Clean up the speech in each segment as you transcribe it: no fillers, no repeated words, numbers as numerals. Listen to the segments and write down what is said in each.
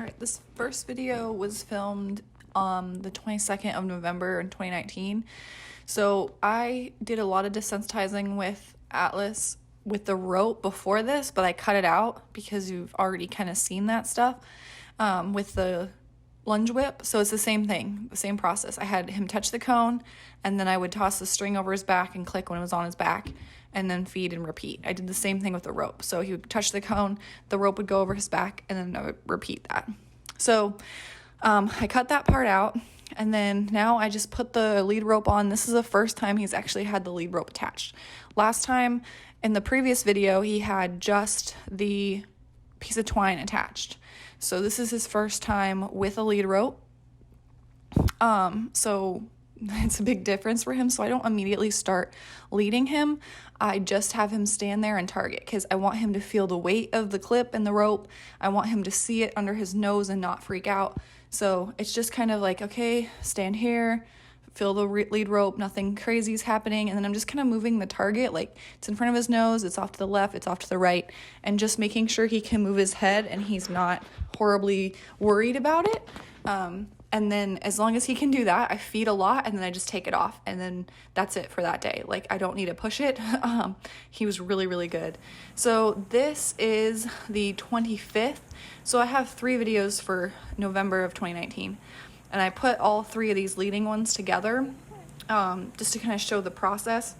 Alright, this first video was filmed the 22nd of November in 2019. So I did a lot of desensitizing with Atlas with the rope before this, but I cut it out because you've already kind of seen that stuff with the lunge whip. So it's the same thing, the same process. I had him touch the cone, and then I would toss the string over his back and click when it was on his back, and then feed and repeat. I did the same thing with the rope. So he would touch the cone, the rope would go over his back, and then I would repeat that. So I cut that part out, and then now I just put the lead rope on. This is the first time he's actually had the lead rope attached. Last time, in the previous video, he had just the piece of twine attached. So this is his first time with a lead rope. So it's a big difference for him. So I don't immediately start leading him. I just have him stand there and target because I want him to feel the weight of the clip and the rope. I want him to see it under his nose and not freak out. So it's just kind of like, okay, stand here, feel the lead rope, nothing crazy is happening. And then I'm just kind of moving the target, like it's in front of his nose, it's off to the left, it's off to the right, and just making sure he can move his head and he's not horribly worried about it. And then as long as he can do that, I feed a lot, and then I just take it off, and then that's it for that day. Like, I don't need to push it. He was really, really good. So this is the 25th. So I have 3 videos for November of 2019, and I put all 3 of these leading ones together just to kind of show the process,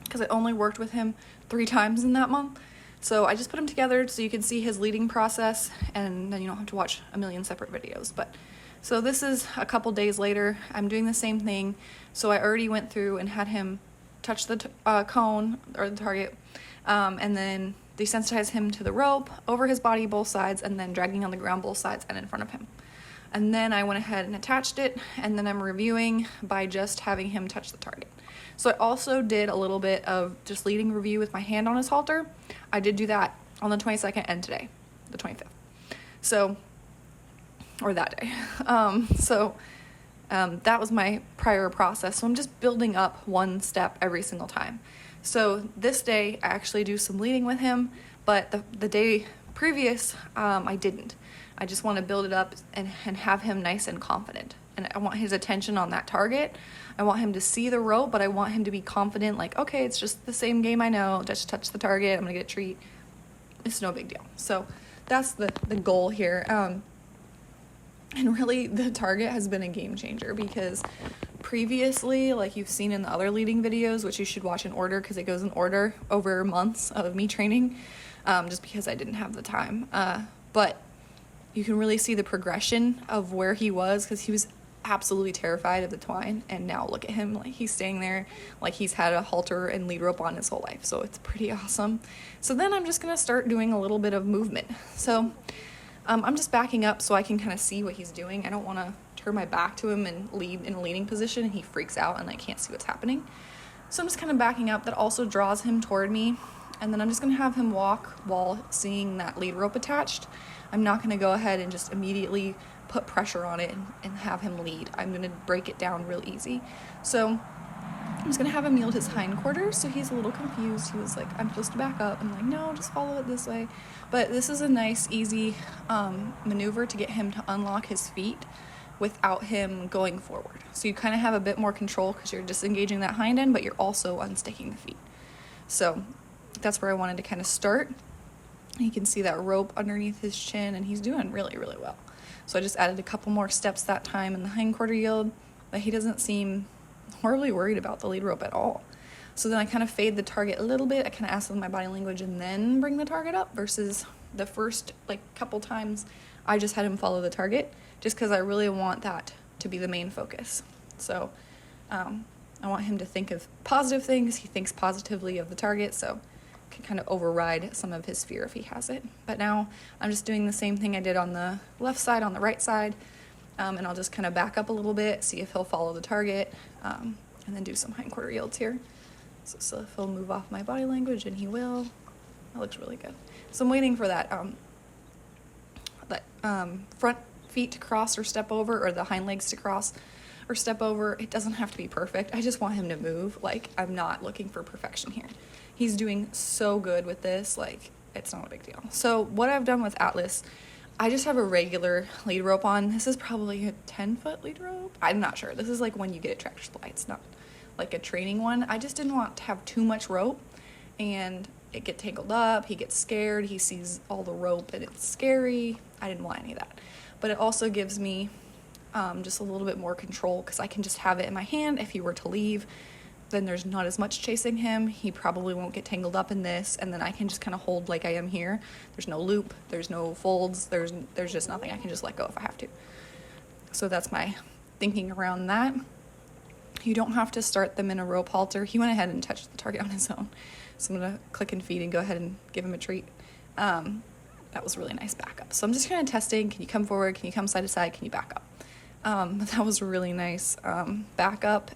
because I only worked with him 3 times in that month. So I just put them together so you can see his leading process, and then you don't have to watch a million separate videos. But so this is a couple days later. I'm doing the same thing. So I already went through and had him touch the cone or the target, and then desensitize him to the rope, over his body both sides, and then dragging on the ground both sides and in front of him. And then I went ahead and attached it, and then I'm reviewing by just having him touch the target. So I also did a little bit of just leading review with my hand on his halter. I did do that on the 22nd and today, the 25th. So, or that day. That was my prior process. So I'm just building up one step every single time. So this day I actually do some leading with him, but the day previous I didn't. I just want to build it up and have him nice and confident. And I want his attention on that target. I want him to see the rope, but I want him to be confident, like, okay, it's just the same game I know. Just touch the target, I'm gonna get a treat. It's no big deal. So that's the goal here. And really, the target has been a game changer, because previously, like you've seen in the other leading videos, which you should watch in order because it goes in order over months of me training, just because I didn't have the time. But you can really see the progression of where he was, because he was absolutely terrified of the twine, and now look at him, like he's staying there like he's had a halter and lead rope on his whole life. So it's pretty awesome. So then I'm just gonna start doing a little bit of movement. So I'm just backing up so I can kind of see what he's doing. I don't want to turn my back to him and lead in a leading position and he freaks out and I can't see what's happening. So I'm just kind of backing up. That also draws him toward me, and then I'm just gonna have him walk while seeing that lead rope attached. I'm not gonna go ahead and just immediately put pressure on it and have him lead. I'm gonna break it down real easy. So I'm just gonna have him yield his hindquarters, so he's a little confused. He was like, I'm supposed to back up. I'm like, no, just follow it this way. But this is a nice, easy maneuver to get him to unlock his feet without him going forward. So you kind of have a bit more control because you're disengaging that hind end, but you're also unsticking the feet. So that's where I wanted to kind of start. You can see that rope underneath his chin, and he's doing really, really well. So I just added a couple more steps that time in the hindquarter yield, but he doesn't seem horribly worried about the lead rope at all. So then I kind of fade the target a little bit. I kind of ask them my body language and then bring the target up, versus the first couple times I just had him follow the target, just because I really want that to be the main focus. So I want him to think of positive things. He thinks positively of the target, so can kind of override some of his fear if he has it. But now I'm just doing the same thing I did on the left side, on the right side, and I'll just kind of back up a little bit, see if he'll follow the target, and then do some hindquarter yields here. So if he'll move off my body language, and he will. That looks really good. So I'm waiting for that front feet to cross or step over, or the hind legs to cross or step over. It doesn't have to be perfect. I just want him to move. Like, I'm not looking for perfection here. He's doing so good with this. Like, it's not a big deal. So what I've done with Atlas, I just have a regular lead rope on. This is probably a 10-foot lead rope. I'm not sure. This is like when you get a tractor supply. It's not like a training one. I just didn't want to have too much rope and it get tangled up. He gets scared. He sees all the rope and it's scary. I didn't want any of that. But it also gives me just a little bit more control because I can just have it in my hand. If he were to leave, then there's not as much chasing him. He probably won't get tangled up in this, and then I can just kind of hold like I am here. There's no loop, there's no folds, there's just nothing. I can just let go if I have to. So that's my thinking around that. You don't have to start them in a rope halter. He went ahead and touched the target on his own. So I'm gonna click and feed and go ahead and give him a treat. That was really nice backup. So I'm just kind of testing. Can you come forward? Can you come side to side? Can you back up? That was really nice backup.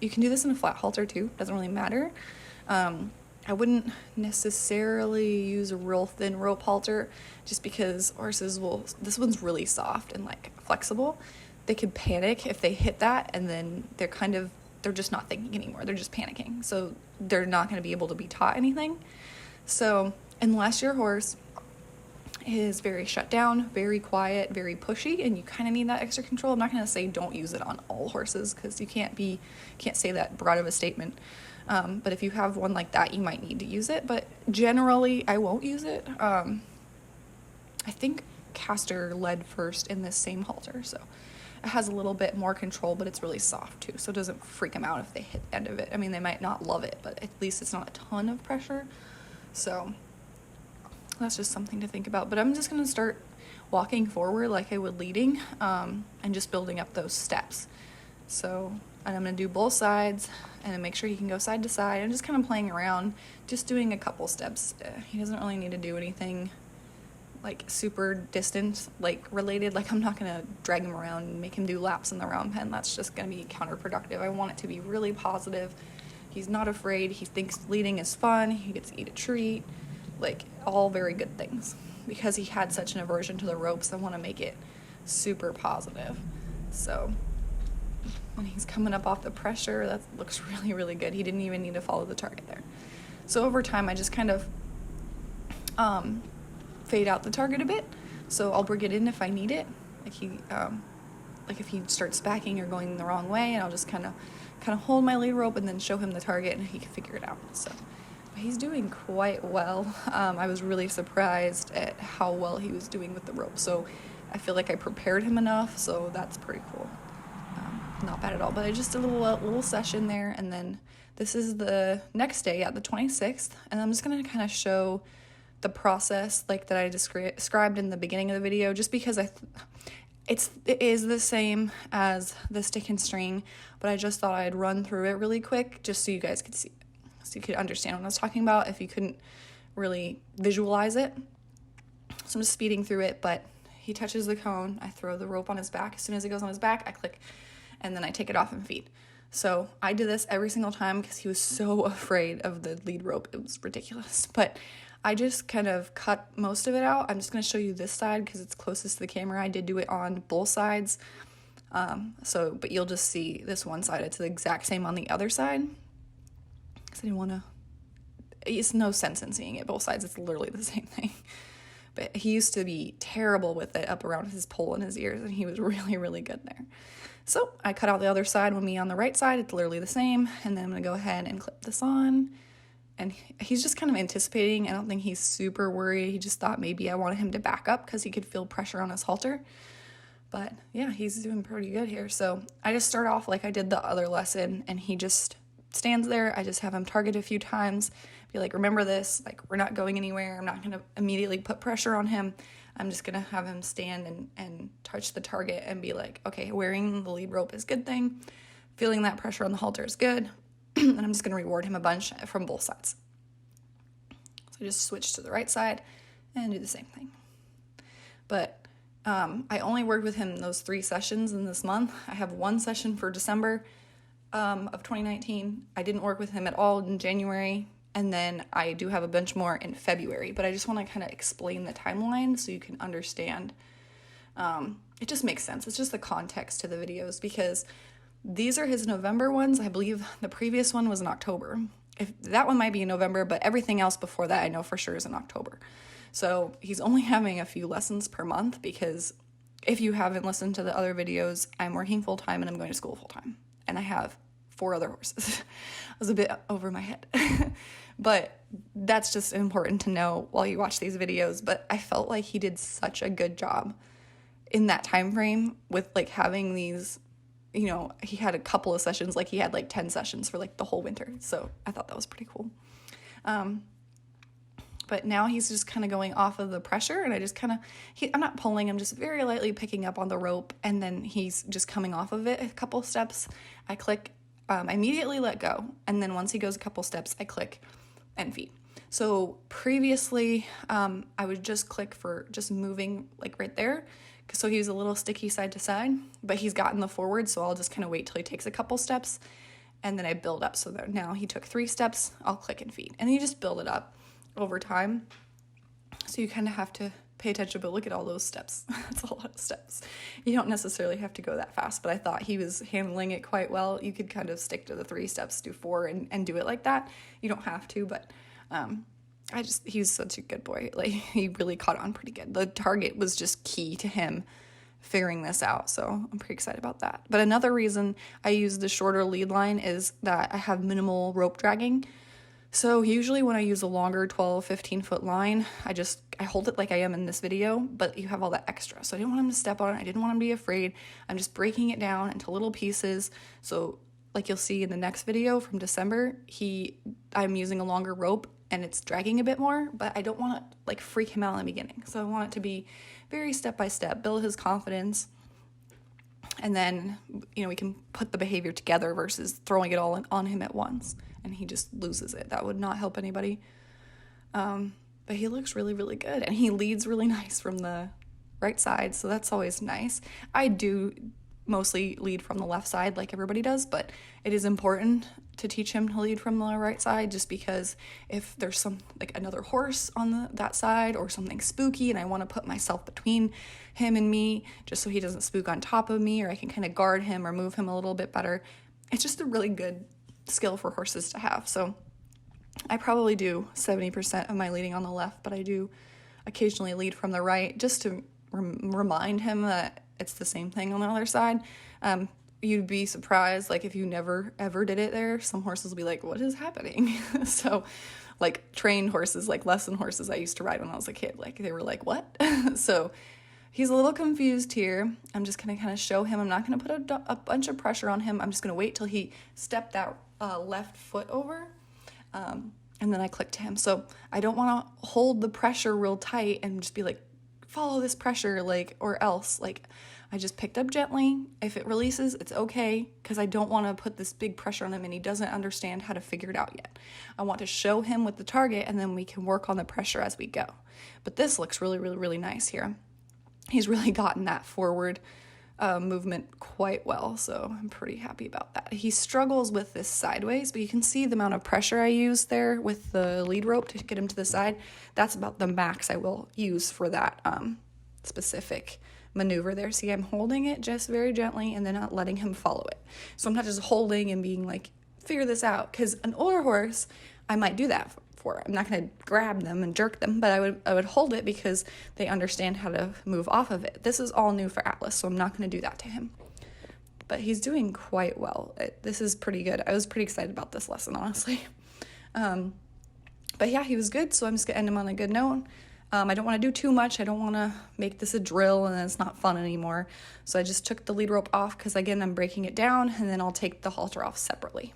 You can do this in a flat halter too, doesn't really matter. I wouldn't necessarily use a real thin rope halter just because horses this one's really soft and like flexible. They could panic if they hit that and then they're just not thinking anymore. They're just panicking. So they're not going to be able to be taught anything. So unless your horse is very shut down, very quiet, very pushy, and you kind of need that extra control. I'm not going to say don't use it on all horses because you can't say that broad of a statement. But if you have one like that, you might need to use it. But generally, I won't use it. I think Castor led first in this same halter, so it has a little bit more control, but it's really soft too, so it doesn't freak them out if they hit the end of it. I mean, they might not love it, but at least it's not a ton of pressure. So that's just something to think about. But I'm just going to start walking forward like I would leading, and just building up those steps. So, and I'm going to do both sides and then make sure he can go side to side and just kind of playing around, just doing a couple steps. He doesn't really need to do anything like super distance like related. Like I'm not going to drag him around and make him do laps in the round pen. That's just going to be counterproductive. I want it to be really positive. He's not afraid. He thinks leading is fun. He gets to eat a treat. Like all very good things. Because he had such an aversion to the ropes, I want to make it super positive. So when he's coming up off the pressure, that looks really, really good. He didn't even need to follow the target there. So over time, I just kind of fade out the target a bit. So I'll bring it in if I need it. Like if he starts backing or going the wrong way, and I'll just kind of hold my lead rope and then show him the target, and he can figure it out. So he's doing quite well. I was really surprised at how well he was doing with the rope. So I feel like I prepared him enough, so that's pretty cool. Not bad at all. But I just did a little session there, and then this is the next day, the 26th, and I'm just going to kind of show the process like that I described in the beginning of the video, just because it is the same as the stick and string, but I just thought I'd run through it really quick just so you guys could see it. So you could understand what I was talking about if you couldn't really visualize it. So I'm just speeding through it, but he touches the cone, I throw the rope on his back. As soon as it goes on his back, I click, and then I take it off and feed. So I did this every single time because he was so afraid of the lead rope. It was ridiculous. But I just kind of cut most of it out. I'm just going to show you this side because it's closest to the camera. I did do it on both sides. But you'll just see this one side. It's the exact same on the other side. I didn't want to, it's no sense in seeing it both sides. It's literally the same thing. But he used to be terrible with it up around his pole and his ears, and he was really, really good there. So I cut out the other side with me on the right side. It's literally the same. And then I'm going to go ahead and clip this on. And he's just kind of anticipating. I don't think he's super worried. He just thought maybe I wanted him to back up because he could feel pressure on his halter. But yeah, he's doing pretty good here. So I just start off like I did the other lesson, and he just stands there. I just have him target a few times, be like, remember this, like we're not going anywhere. I'm not going to immediately put pressure on him. I'm just going to have him stand and touch the target and be like, okay, wearing the lead rope is a good thing. Feeling that pressure on the halter is good. And I'm just going to reward him a bunch from both sides. So just switch to the right side and do the same thing. But I only worked with him those 3 sessions in this month. I have 1 session for December of 2019. I didn't work with him at all in January, and then I do have a bunch more in February, but I just want to kind of explain the timeline so you can understand. It just makes sense. It's just the context to the videos, because these are his November ones. I believe the previous one was in October. If that one might be in November, but everything else before that I know for sure is in October. So he's only having a few lessons per month because if you haven't listened to the other videos, I'm working full-time and I'm going to school full-time. And I have 4 other horses. I was a bit over my head. But that's just important to know while you watch these videos. But I felt like he did such a good job in that time frame with like having these, you know, he had a couple of sessions, like he had like 10 sessions for like the whole winter. So I thought that was pretty cool. But now he's just kind of going off of the pressure, and I just kind of, I'm not pulling, I'm just very lightly picking up on the rope, and then he's just coming off of it a couple steps. I click, I immediately let go, and then once he goes a couple steps, I click and feed. So previously, I would just click for just moving like right there, so he was a little sticky side to side, but he's gotten the forward, so I'll just kind of wait till he takes a couple steps, and then I build up. So that now he took 3 steps, I'll click and feed, and you just build it up over time. So you kind of have to pay attention, but look at all those steps. That's a lot of steps. You don't necessarily have to go that fast, but I thought he was handling it quite well. You could kind of stick to the 3 steps, do 4 and do it like that. You don't have to, but he's such a good boy. Like, he really caught on pretty good. The target was just key to him figuring this out, so I'm pretty excited about that. But another reason I use the shorter lead line is that I have minimal rope dragging. So usually when I use a longer 12, 15 foot line, I hold it like I am in this video, but you have all that extra. So I didn't want him to step on it. I didn't want him to be afraid. I'm just breaking it down into little pieces. So like you'll see in the next video from December, I'm using a longer rope and it's dragging a bit more, but I don't want to like freak him out in the beginning. So I want it to be very step by step, build his confidence. And then, you know, we can put the behavior together versus throwing it all on him at once. And he just loses it. That would not help anybody. But he looks really, really good. And he leads really nice from the right side. So that's always nice. I do mostly lead from the left side like everybody does. But it is important to teach him to lead from the right side, just because if there's another horse on that side or something spooky and I want to put myself between him and me just so he doesn't spook on top of me, or I can kind of guard him or move him a little bit better. It's just a really good skill for horses to have. So I probably do 70% of my leading on the left, but I do occasionally lead from the right just to remind him that it's the same thing on the other side. You'd be surprised, like if you never ever did it there, some horses will be like, what is happening? So like trained horses, like lesson horses I used to ride when I was a kid, like they were like, what? So he's a little confused here. I'm just going to kind of show him. I'm not going to put a bunch of pressure on him. I'm just going to wait till he stepped that left foot over. And then I click to him. So I don't want to hold the pressure real tight and just be like, follow this pressure, like, or else. Like, I just picked up gently. If it releases, it's okay, because I don't want to put this big pressure on him and he doesn't understand how to figure it out yet. I want to show him with the target, and then we can work on the pressure as we go. But this looks really, really, really nice here. He's really gotten that forward movement quite well, so I'm pretty happy about that. He struggles with this sideways, but you can see the amount of pressure I use there with the lead rope to get him to the side. That's about the max I will use for that specific maneuver there. See, I'm holding it just very gently and then not letting him follow it. So I'm not just holding and being like, figure this out, because an older horse, I might do that for. I'm not going to grab them and jerk them, but I would hold it because they understand how to move off of it. This is all new for Atlas, so I'm not going to do that to him. But he's doing quite well. This is pretty good. I was pretty excited about this lesson, honestly. But yeah, he was good, so I'm just going to end him on a good note. I don't want to do too much. I don't want to make this a drill and it's not fun anymore. So I just took the lead rope off because, again, I'm breaking it down, and then I'll take the halter off separately.